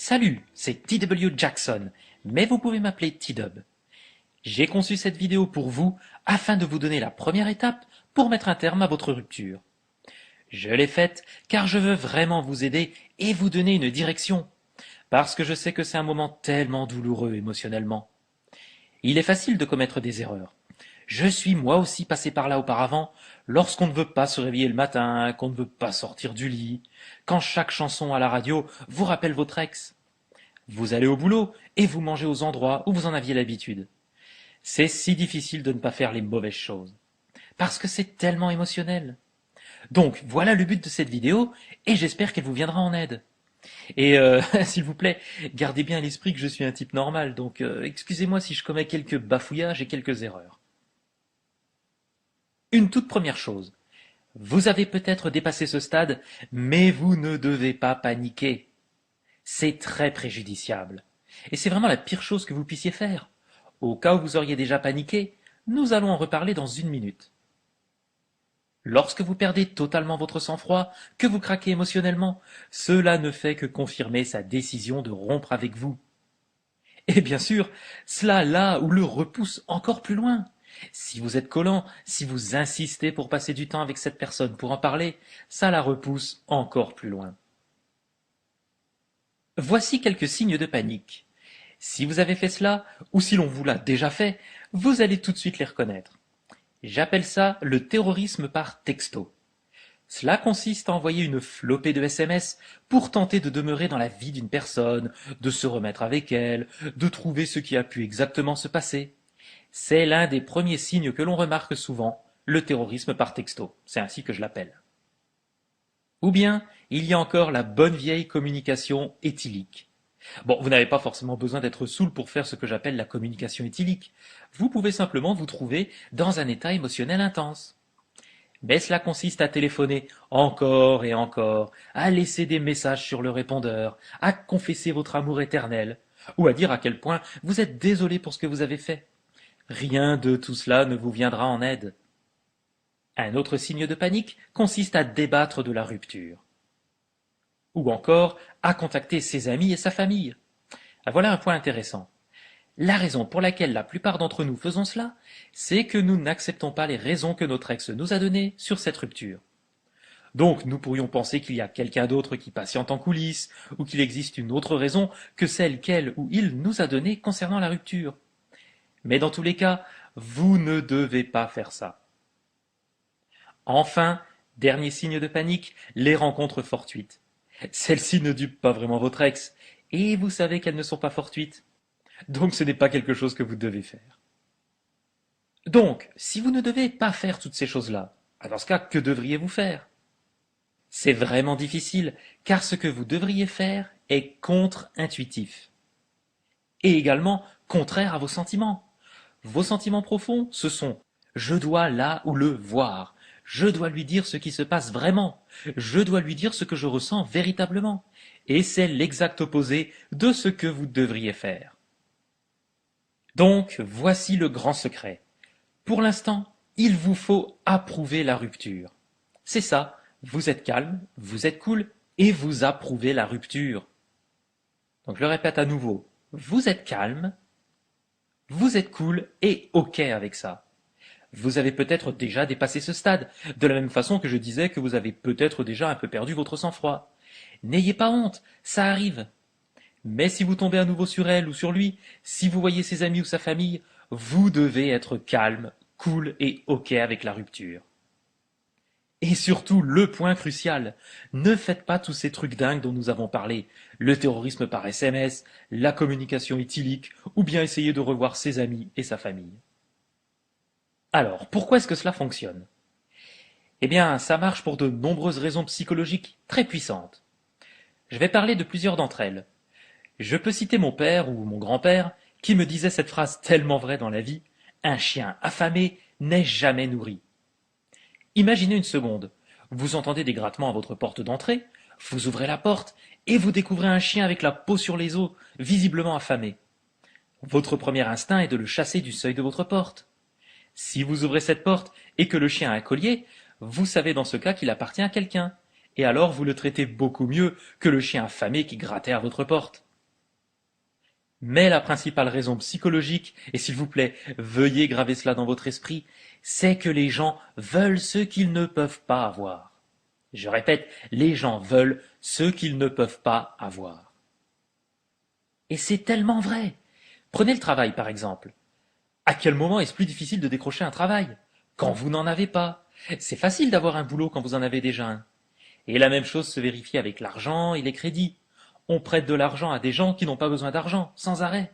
Salut, c'est TW Jackson, mais vous pouvez m'appeler T-Dub. J'ai conçu cette vidéo pour vous afin de vous donner la première étape pour mettre un terme à votre rupture. Je l'ai faite car je veux vraiment vous aider et vous donner une direction, parce que je sais que c'est un moment tellement douloureux émotionnellement. Il est facile de commettre des erreurs. Je suis moi aussi passé par là auparavant, lorsqu'on ne veut pas se réveiller le matin, qu'on ne veut pas sortir du lit, quand chaque chanson à la radio vous rappelle votre ex. Vous allez au boulot et vous mangez aux endroits où vous en aviez l'habitude. C'est si difficile de ne pas faire les mauvaises choses, parce que c'est tellement émotionnel. Donc voilà le but de cette vidéo, et j'espère qu'elle vous viendra en aide. Et s'il vous plaît, gardez bien à l'esprit que je suis un type normal, donc excusez-moi si je commets quelques bafouillages et quelques erreurs. Une toute première chose, vous avez peut-être dépassé ce stade, mais vous ne devez pas paniquer. C'est très préjudiciable. Et c'est vraiment la pire chose que vous puissiez faire. Au cas où vous auriez déjà paniqué, nous allons en reparler dans une minute. Lorsque vous perdez totalement votre sang-froid, que vous craquez émotionnellement, cela ne fait que confirmer sa décision de rompre avec vous. Et bien sûr, cela là où le repousse encore plus loin. Si vous êtes collant, si vous insistez pour passer du temps avec cette personne pour en parler, ça la repousse encore plus loin. Voici quelques signes de panique. Si vous avez fait cela, ou si l'on vous l'a déjà fait, vous allez tout de suite les reconnaître. J'appelle ça le terrorisme par texto. Cela consiste à envoyer une flopée de SMS pour tenter de demeurer dans la vie d'une personne, de se remettre avec elle, de trouver ce qui a pu exactement se passer. C'est l'un des premiers signes que l'on remarque souvent, le terrorisme par texto, c'est ainsi que je l'appelle. Ou bien, il y a encore la bonne vieille communication éthylique. Bon, vous n'avez pas forcément besoin d'être saoul pour faire ce que j'appelle la communication éthylique. Vous pouvez simplement vous trouver dans un état émotionnel intense. Mais cela consiste à téléphoner encore et encore, à laisser des messages sur le répondeur, à confesser votre amour éternel, ou à dire à quel point vous êtes désolé pour ce que vous avez fait. Rien de tout cela ne vous viendra en aide. Un autre signe de panique consiste à débattre de la rupture. Ou encore à contacter ses amis et sa famille. Voilà un point intéressant. La raison pour laquelle la plupart d'entre nous faisons cela, c'est que nous n'acceptons pas les raisons que notre ex nous a données sur cette rupture. Donc nous pourrions penser qu'il y a quelqu'un d'autre qui patiente en coulisses, ou qu'il existe une autre raison que celle qu'elle ou il nous a donnée concernant la rupture. Mais dans tous les cas, vous ne devez pas faire ça. Enfin, dernier signe de panique, les rencontres fortuites. Celles-ci ne dupent pas vraiment votre ex, et vous savez qu'elles ne sont pas fortuites. Donc ce n'est pas quelque chose que vous devez faire. Donc, si vous ne devez pas faire toutes ces choses-là, dans ce cas, que devriez-vous faire? C'est vraiment difficile, car ce que vous devriez faire est contre-intuitif. Et également contraire à vos sentiments. Vos sentiments profonds, ce sont « je dois là ou le voir », je dois lui dire ce qui se passe vraiment, je dois lui dire ce que je ressens véritablement. Et c'est l'exact opposé de ce que vous devriez faire. Donc, voici le grand secret. Pour l'instant, il vous faut approuver la rupture. C'est ça, vous êtes calme, vous êtes cool, et vous approuvez la rupture. Donc je le répète à nouveau, vous êtes calme, vous êtes cool et ok avec ça. Vous avez peut-être déjà dépassé ce stade, de la même façon que je disais que vous avez peut-être déjà un peu perdu votre sang-froid. N'ayez pas honte, ça arrive. Mais si vous tombez à nouveau sur elle ou sur lui, si vous voyez ses amis ou sa famille, vous devez être calme, cool et ok avec la rupture. Et surtout, le point crucial, ne faites pas tous ces trucs dingues dont nous avons parlé, le terrorisme par SMS, la communication éthylique, ou bien essayer de revoir ses amis et sa famille. Alors, pourquoi est-ce que cela fonctionne? Eh bien, ça marche pour de nombreuses raisons psychologiques très puissantes. Je vais parler de plusieurs d'entre elles. Je peux citer mon père ou mon grand-père qui me disait cette phrase tellement vraie dans la vie, un chien affamé n'est jamais nourri. Imaginez une seconde, vous entendez des grattements à votre porte d'entrée, vous ouvrez la porte et vous découvrez un chien avec la peau sur les os, visiblement affamé. Votre premier instinct est de le chasser du seuil de votre porte. Si vous ouvrez cette porte et que le chien a un collier, vous savez dans ce cas qu'il appartient à quelqu'un, et alors vous le traitez beaucoup mieux que le chien affamé qui grattait à votre porte. Mais la principale raison psychologique, et s'il vous plaît, veuillez graver cela dans votre esprit, c'est que les gens veulent ce qu'ils ne peuvent pas avoir. Je répète, les gens veulent ce qu'ils ne peuvent pas avoir. Et c'est tellement vrai. Prenez le travail, par exemple. À quel moment est-ce plus difficile de décrocher un travail? Quand vous n'en avez pas. C'est facile d'avoir un boulot quand vous en avez déjà un. Et la même chose se vérifie avec l'argent et les crédits. On prête de l'argent à des gens qui n'ont pas besoin d'argent, sans arrêt.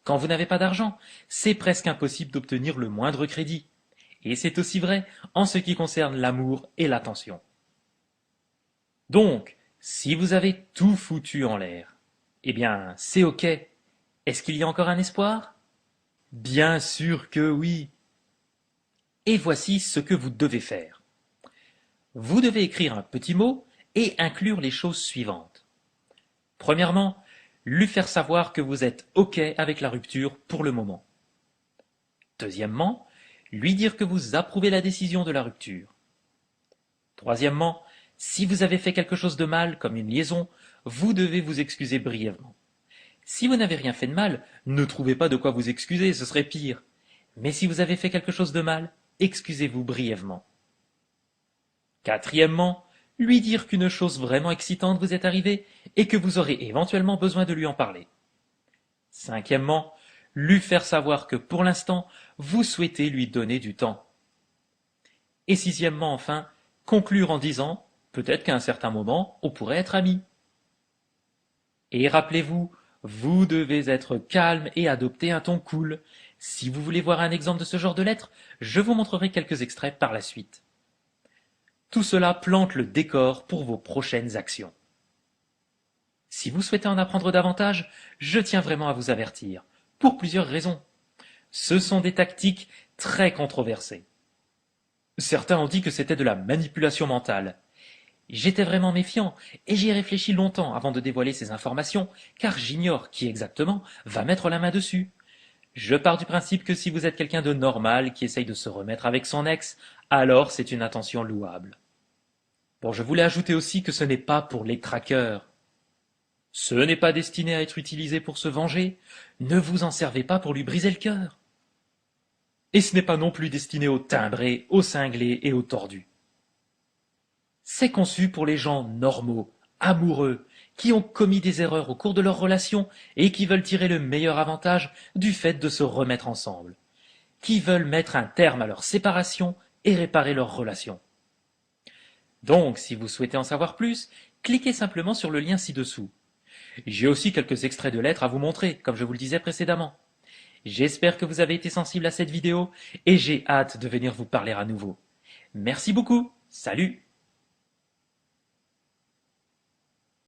Quand vous n'avez pas d'argent, c'est presque impossible d'obtenir le moindre crédit. Et c'est aussi vrai en ce qui concerne l'amour et l'attention. Donc, si vous avez tout foutu en l'air, eh bien, c'est ok. Est-ce qu'il y a encore un espoir? Bien sûr que oui. Et voici ce que vous devez faire. Vous devez écrire un petit mot et inclure les choses suivantes. Premièrement, lui faire savoir que vous êtes OK avec la rupture pour le moment. Deuxièmement, lui dire que vous approuvez la décision de la rupture. Troisièmement, si vous avez fait quelque chose de mal, comme une liaison, vous devez vous excuser brièvement. Si vous n'avez rien fait de mal, ne trouvez pas de quoi vous excuser, ce serait pire. Mais si vous avez fait quelque chose de mal, excusez-vous brièvement. Quatrièmement, lui dire qu'une chose vraiment excitante vous est arrivée et que vous aurez éventuellement besoin de lui en parler. Cinquièmement, lui faire savoir que pour l'instant, vous souhaitez lui donner du temps. Et sixièmement, enfin, conclure en disant, peut-être qu'à un certain moment, on pourrait être amis. Et rappelez-vous, vous devez être calme et adopter un ton cool. Si vous voulez voir un exemple de ce genre de lettre, je vous montrerai quelques extraits par la suite. Tout cela plante le décor pour vos prochaines actions. Si vous souhaitez en apprendre davantage, je tiens vraiment à vous avertir, pour plusieurs raisons. Ce sont des tactiques très controversées. Certains ont dit que c'était de la manipulation mentale. J'étais vraiment méfiant, et j'y ai réfléchi longtemps avant de dévoiler ces informations, car j'ignore qui exactement va mettre la main dessus. Je pars du principe que si vous êtes quelqu'un de normal qui essaye de se remettre avec son ex, alors c'est une intention louable. Bon, je voulais ajouter aussi que ce n'est pas pour les traqueurs. Ce n'est pas destiné à être utilisé pour se venger, ne vous en servez pas pour lui briser le cœur. Et ce n'est pas non plus destiné aux timbrés, aux cinglés et aux tordus. C'est conçu pour les gens normaux, amoureux, qui ont commis des erreurs au cours de leur relation et qui veulent tirer le meilleur avantage du fait de se remettre ensemble, qui veulent mettre un terme à leur séparation et réparer leur relation. Donc, si vous souhaitez en savoir plus, cliquez simplement sur le lien ci-dessous. J'ai aussi quelques extraits de lettres à vous montrer, comme je vous le disais précédemment. J'espère que vous avez été sensible à cette vidéo et j'ai hâte de venir vous parler à nouveau. Merci beaucoup, salut!